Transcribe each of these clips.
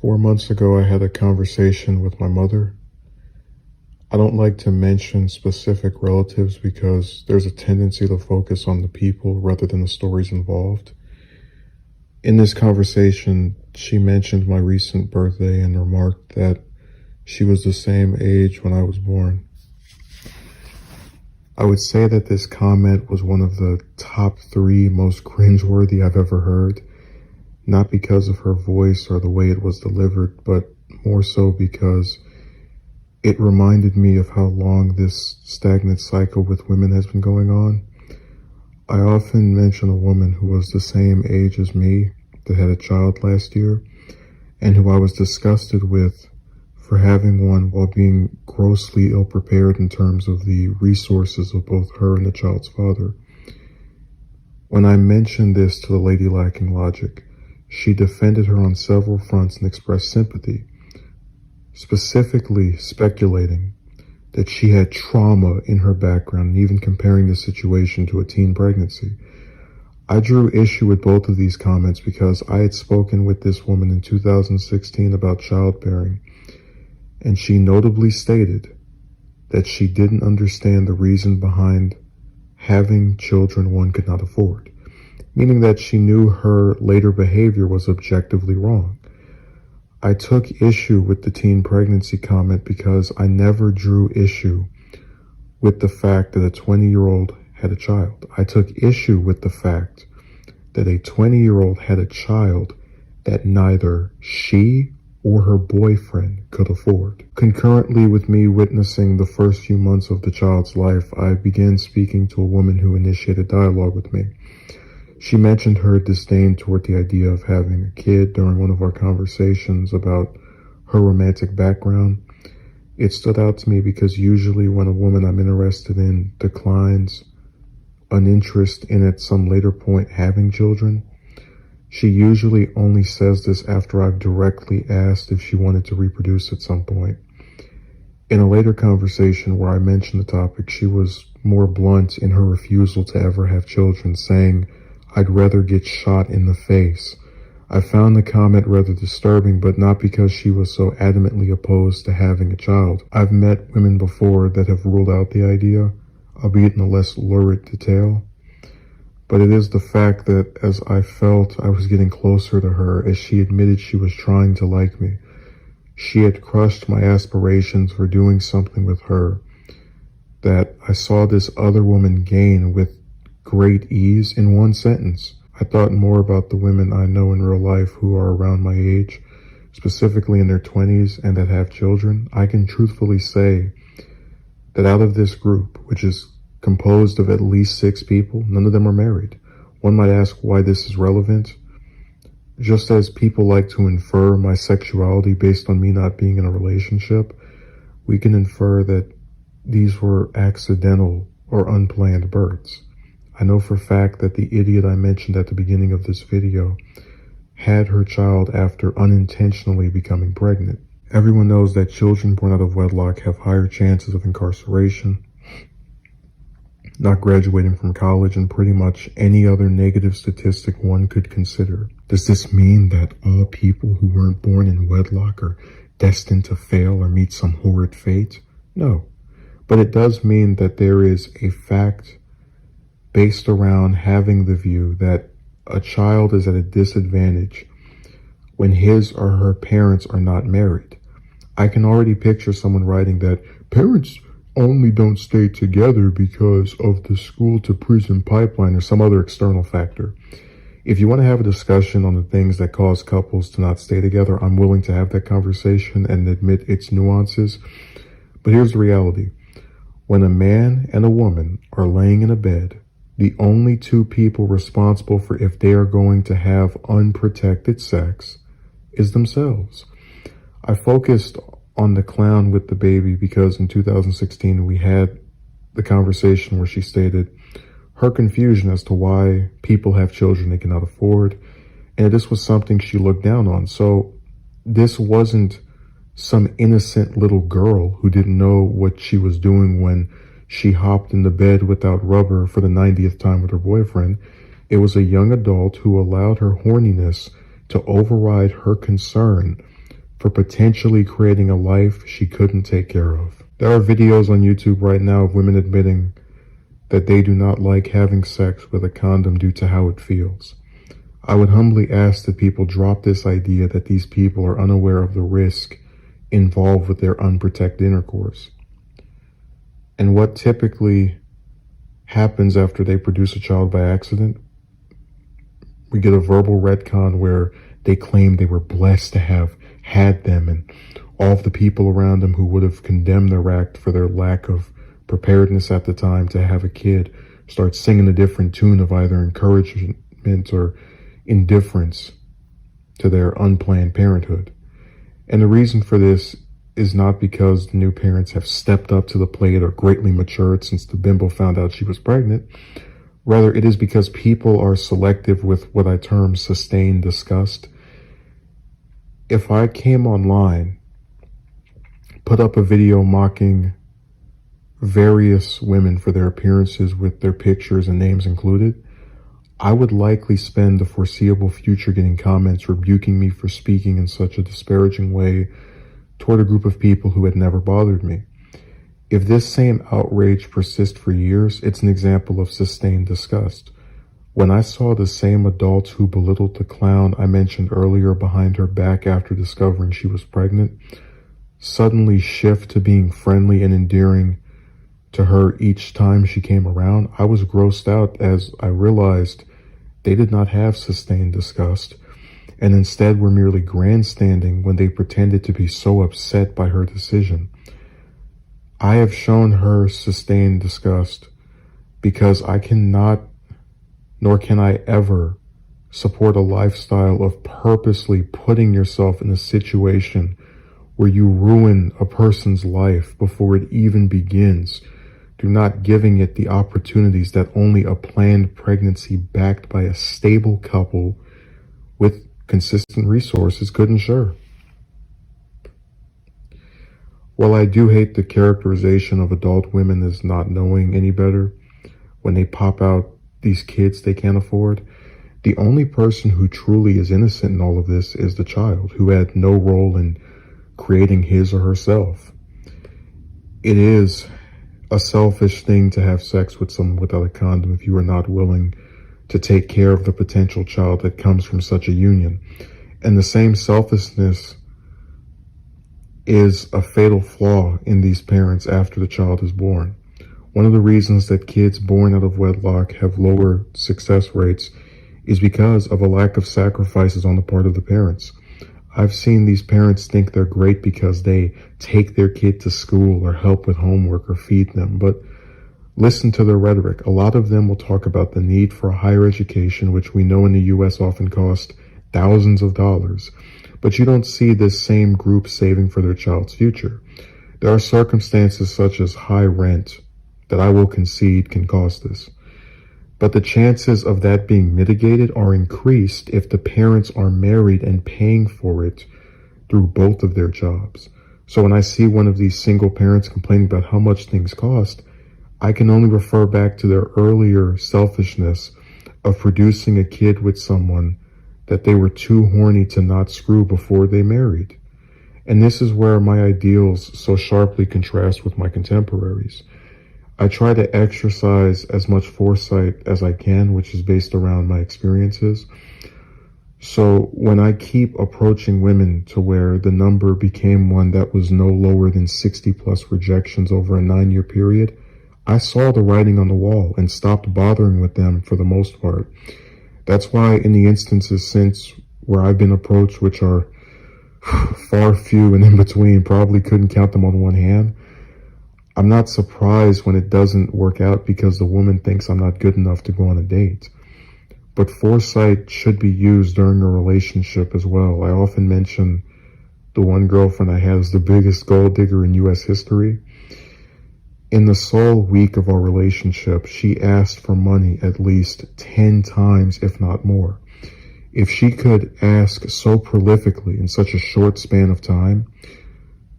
4 months ago, I had a conversation with my mother. I don't like to mention specific relatives because there's a tendency to focus on the people rather than the stories involved. In this conversation, she mentioned my recent birthday and remarked that she was the same age when I was born. I would say that this comment was one of the top 3 most cringeworthy I've ever heard, not because of her voice or the way it was delivered, but more so because it reminded me of how long this stagnant cycle with women has been going on. I often mention a woman who was the same age as me that had a child last year, and who I was disgusted with for having one while being grossly ill-prepared in terms of the resources of both her and the child's father. When I mentioned this to the lady lacking logic, she defended her on several fronts and expressed sympathy, specifically speculating that she had trauma in her background and even comparing the situation to a teen pregnancy. I drew issue with both of these comments because I had spoken with this woman in 2016 about childbearing, and she notably stated that she didn't understand the reason behind having children one could not afford, meaning that she knew her later behavior was objectively wrong. I took issue with the teen pregnancy comment because I never drew issue with the fact that a 20-year-old had a child. I took issue with the fact that a 20-year-old had a child that neither she or her boyfriend could afford. Concurrently with me witnessing the first few months of the child's life, I began speaking to a woman who initiated dialogue with me. She mentioned her disdain toward the idea of having a kid during one of our conversations about her romantic background. It stood out to me because usually when a woman I'm interested in declines an interest in at some later point having children, she usually only says this after I've directly asked if she wanted to reproduce at some point. In a later conversation where I mentioned the topic, she was more blunt in her refusal to ever have children, saying, "I'd rather get shot in the face." I found the comment rather disturbing, but not because she was so adamantly opposed to having a child. I've met women before that have ruled out the idea, albeit in a less lurid detail. But it is the fact that as I felt I was getting closer to her, as she admitted she was trying to like me, she had crushed my aspirations for doing something with her, that I saw this other woman gain with great ease in one sentence. I thought more about the women I know in real life who are around my age, specifically in their 20s and that have children. I can truthfully say that out of this group, which is composed of at least 6 people, none of them are married. One might ask why this is relevant. Just as people like to infer my sexuality based on me not being in a relationship, we can infer that these were accidental or unplanned births. I know for a fact that the idiot I mentioned at the beginning of this video had her child after unintentionally becoming pregnant. Everyone knows that children born out of wedlock have higher chances of incarceration, not graduating from college, and pretty much any other negative statistic one could consider. Does this mean that all people who weren't born in wedlock are destined to fail or meet some horrid fate? No. But it does mean that there is a fact based around having the view that a child is at a disadvantage when his or her parents are not married. I can already picture someone writing that parents only don't stay together because of the school to prison pipeline or some other external factor. If you want to have a discussion on the things that cause couples to not stay together, I'm willing to have that conversation and admit its nuances. But here's the reality. When a man and a woman are laying in a bed, the only 2 people responsible for if they are going to have unprotected sex is themselves. I focused on the clown with the baby because in 2016 we had the conversation where she stated her confusion as to why people have children they cannot afford, and this was something she looked down on. So this wasn't some innocent little girl who didn't know what she was doing when she hopped in the bed without rubber for the 90th time with her boyfriend. It was a young adult who allowed her horniness to override her concern for potentially creating a life she couldn't take care of. There are videos on YouTube right now of women admitting that they do not like having sex with a condom due to how it feels. I would humbly ask that people drop this idea that these people are unaware of the risk involved with their unprotected intercourse. And what typically happens after they produce a child by accident, we get a verbal retcon where they claim they were blessed to have had them, and all of the people around them who would have condemned their act for their lack of preparedness at the time to have a kid start singing a different tune of either encouragement or indifference to their unplanned parenthood. And the reason for this is not because the new parents have stepped up to the plate or greatly matured since the bimbo found out she was pregnant. Rather, it is because people are selective with what I term sustained disgust. If I came online, put up a video mocking various women for their appearances with their pictures and names included, I would likely spend the foreseeable future getting comments rebuking me for speaking in such a disparaging way toward a group of people who had never bothered me. If this same outrage persists for years, it's an example of sustained disgust. When I saw the same adults who belittled the clown I mentioned earlier behind her back after discovering she was pregnant suddenly shift to being friendly and endearing to her each time she came around, I was grossed out as I realized they did not have sustained disgust, and instead were merely grandstanding when they pretended to be so upset by her decision. I have shown her sustained disgust because I cannot, nor can I ever, support a lifestyle of purposely putting yourself in a situation where you ruin a person's life before it even begins, through not giving it the opportunities that only a planned pregnancy backed by a stable couple with consistent resources could ensure. While I do hate the characterization of adult women as not knowing any better when they pop out these kids they can't afford, the only person who truly is innocent in all of this is the child, who had no role in creating his or herself. It is a selfish thing to have sex with someone without a condom if you are not willing to take care of the potential child that comes from such a union. And the same selfishness is a fatal flaw in these parents after the child is born. One of the reasons that kids born out of wedlock have lower success rates is because of a lack of sacrifices on the part of the parents. I've seen these parents think they're great because they take their kid to school or help with homework or feed them, but listen to their rhetoric. A lot of them will talk about the need for a higher education, which we know in the U.S. often cost thousands of dollars, but you don't see this same group saving for their child's future. There are circumstances such as high rent that I will concede can cause this, but the chances of that being mitigated are increased if the parents are married and paying for it through both of their jobs. So when I see one of these single parents complaining about how much things cost, I can only refer back to their earlier selfishness of producing a kid with someone that they were too horny to not screw before they married. And this is where my ideals so sharply contrast with my contemporaries. I try to exercise as much foresight as I can, which is based around my experiences. So when I keep approaching women to where the number became one that was no lower than 60 plus rejections over a 9-year period, I saw the writing on the wall and stopped bothering with them for the most part. That's why in the instances since where I've been approached, which are far few and in between, probably couldn't count them on one hand, I'm not surprised when it doesn't work out because the woman thinks I'm not good enough to go on a date. But foresight should be used during a relationship as well. I often mention the one girlfriend I had as the biggest gold digger in U.S. history. In the sole week of our relationship, she asked for money at least 10 times, if not more. If she could ask so prolifically in such a short span of time,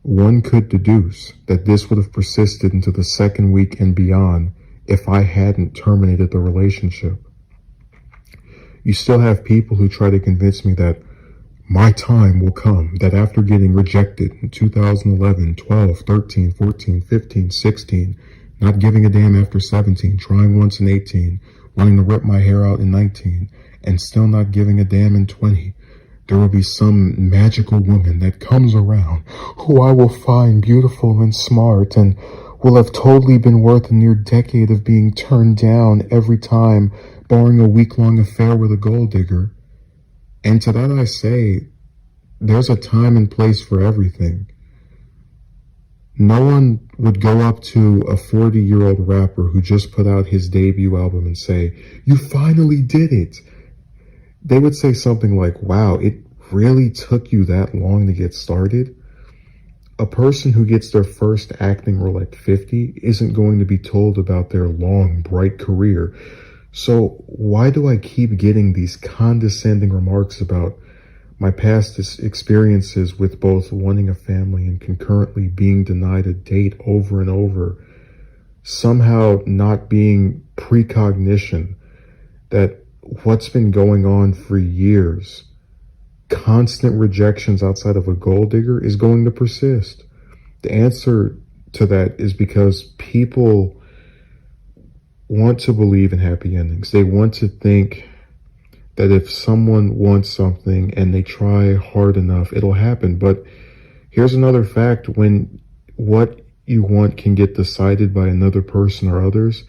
one could deduce that this would have persisted into the second week and beyond if I hadn't terminated the relationship. You still have people who try to convince me that My time will come that after getting rejected in 2011, 12, 13, 14, 15, 16, not giving a damn after 17, trying once in 18, wanting to rip my hair out in 19, and still not giving a damn in 20, there will be some magical woman that comes around who I will find beautiful and smart and will have totally been worth a near decade of being turned down every time, barring a week-long affair with a gold digger. And to that I say, there's a time and place for everything. No one would go up to a 40-year-old rapper who just put out his debut album and say, "You finally did it." They would say something like, "Wow, it really took you that long to get started?" A person who gets their first acting role at 50 isn't going to be told about their long, bright career. So why do I keep getting these condescending remarks about my past experiences with both wanting a family and concurrently being denied a date over and over, somehow not being precognition that what's been going on for years, constant rejections outside of a gold digger, is going to persist? The answer to that is because people want to believe in happy endings. They want to think that if someone wants something and they try hard enough, it'll happen. But here's another fact: when what you want can get decided by another person or others,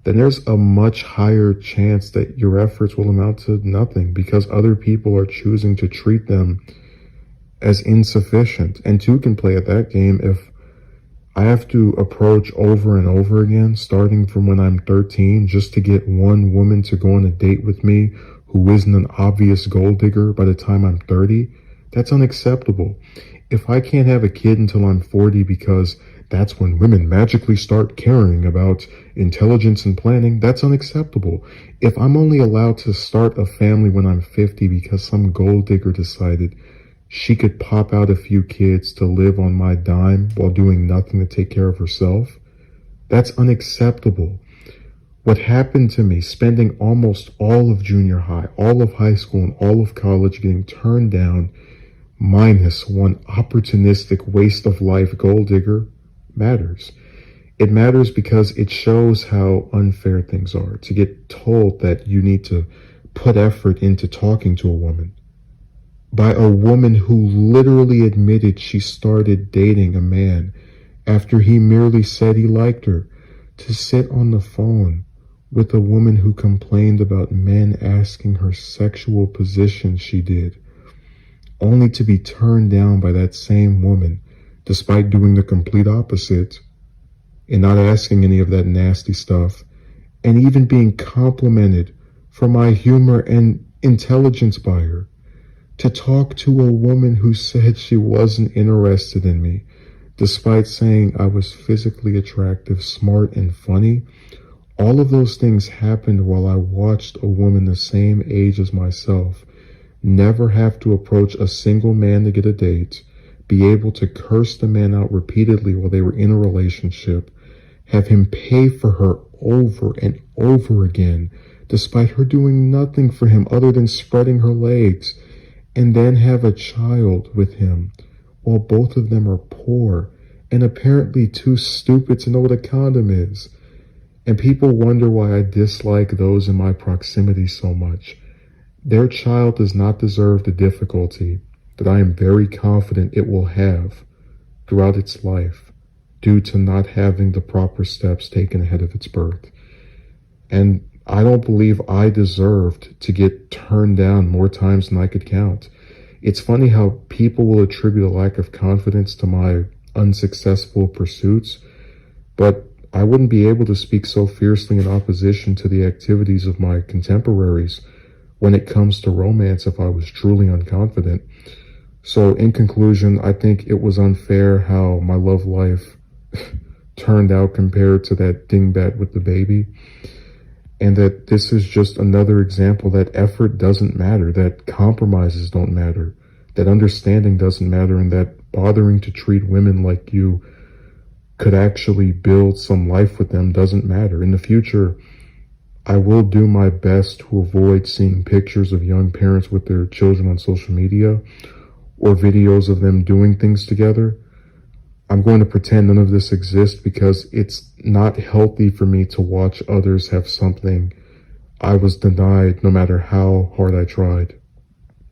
then there's a much higher chance that your efforts will amount to nothing because other people are choosing to treat them as insufficient. And two can play at that game. If I have to approach over and over again, starting from when I'm 13, just to get one woman to go on a date with me who isn't an obvious gold digger by the time I'm 30, that's unacceptable. If I can't have a kid until I'm 40 because that's when women magically start caring about intelligence and planning, that's unacceptable. If I'm only allowed to start a family when I'm 50 because some gold digger decided she could pop out a few kids to live on my dime while doing nothing to take care of herself, that's unacceptable. What happened to me, spending almost all of junior high, all of high school, and all of college getting turned down, minus one opportunistic waste of life gold digger, matters. It matters because it shows how unfair things are. To get told that you need to put effort into talking to a woman by a woman who literally admitted she started dating a man after he merely said he liked her, to sit on the phone with a woman who complained about men asking her sexual position she did, only to be turned down by that same woman despite doing the complete opposite and not asking any of that nasty stuff, and even being complimented for my humor and intelligence by her. To talk to a woman who said she wasn't interested in me, despite saying I was physically attractive, smart, and funny. All of those things happened while I watched a woman the same age as myself never have to approach a single man to get a date, be able to curse the man out repeatedly while they were in a relationship, have him pay for her over and over again, despite her doing nothing for him other than spreading her legs, and then have a child with him while both of them are poor and apparently too stupid to know what a condom is. And people wonder why I dislike those in my proximity so much. Their child does not deserve the difficulty that I am very confident it will have throughout its life due to not having the proper steps taken ahead of its birth. And I don't believe I deserved to get turned down more times than I could count. It's funny how people will attribute a lack of confidence to my unsuccessful pursuits, but I wouldn't be able to speak so fiercely in opposition to the activities of my contemporaries when it comes to romance if I was truly unconfident. So in conclusion, I think it was unfair how my love life turned out compared to that dingbat with the baby. And that this is just another example that effort doesn't matter, that compromises don't matter, that understanding doesn't matter, and that bothering to treat women like you could actually build some life with them doesn't matter. In the future, I will do my best to avoid seeing pictures of young parents with their children on social media or videos of them doing things together. I'm going to pretend none of this exists because it's not healthy for me to watch others have something I was denied no matter how hard I tried.